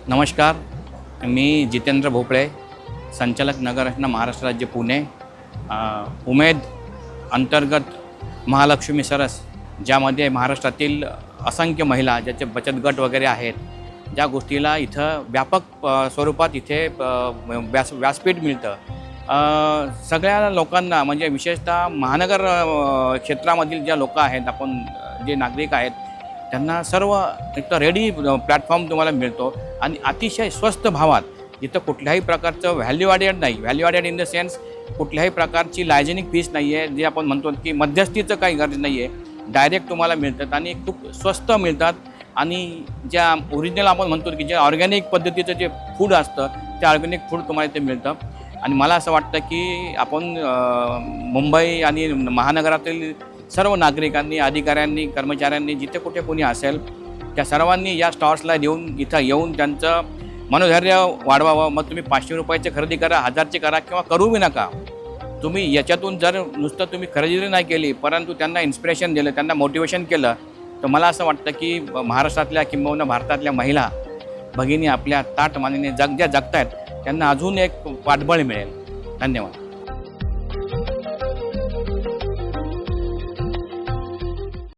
नमस्कार. मी जितेंद्र भोपळे, संचालक नगररचना महाराष्ट्र राज्य पुणे. उमेद अंतर्गत महालक्ष्मी सरस, ज्यामध्ये महाराष्ट्रातील असंख्य महिला ज्याचे बचत गट वगैरे आहेत, ज्या गोष्टीला इथं व्यापक स्वरूपात इथे व्यासपीठ मिळतं. सगळ्या लोकांना म्हणजे विशेषतः महानगर क्षेत्रामधील ज्या लोक आहेत, आपण जे नागरिक आहेत, त्यांना सर्व एक तर रेडी प्लॅटफॉर्म तुम्हाला मिळतो आणि अतिशय स्वस्त भावात, जिथं कुठल्याही प्रकारचं व्हॅल्यू ॲडेड नाही. Value added in the sense कुठल्याही प्रकारची लायजेनिक फीस नाही आहे, जे आपण म्हणतो की मध्यस्थीचं काही गरज नाही आहे. डायरेक्ट तुम्हाला मिळतात आणि खूप स्वस्त मिळतात. आणि ज्या ओरिजिनल आपण म्हणतो की जे ऑर्गॅनिक पद्धतीचं जे फूड असतं, ते ऑर्गॅनिक फूड तुम्हाला इथे मिळतं. आणि मला असं वाटतं की आपण मुंबई आणि महानगरातील सर्व नागरिकांनी, अधिकाऱ्यांनी, कर्मचाऱ्यांनी, जिथे कुठे कोणी असेल, त्या सर्वांनी या स्टॉल्सला इथं येऊन त्यांचं मनोधैर्य वाढवावं. मग तुम्ही 500 रुपयाची खरेदी करा, 1000ची करा किंवा करू बी नका. तुम्ही याच्यातून जर नुसतं तुम्ही खरेदी नाही केली, परंतु त्यांना इन्स्पिरेशन दिलं, त्यांना मोटिवेशन केलं, तर मला असं वाटतं की महाराष्ट्रातल्या किंबहुना भारतातल्या महिला भगिनी आपल्या ताठ मानेने ज्या जगतायत, त्यांना अजून एक पाठबळ मिळेल. धन्यवाद.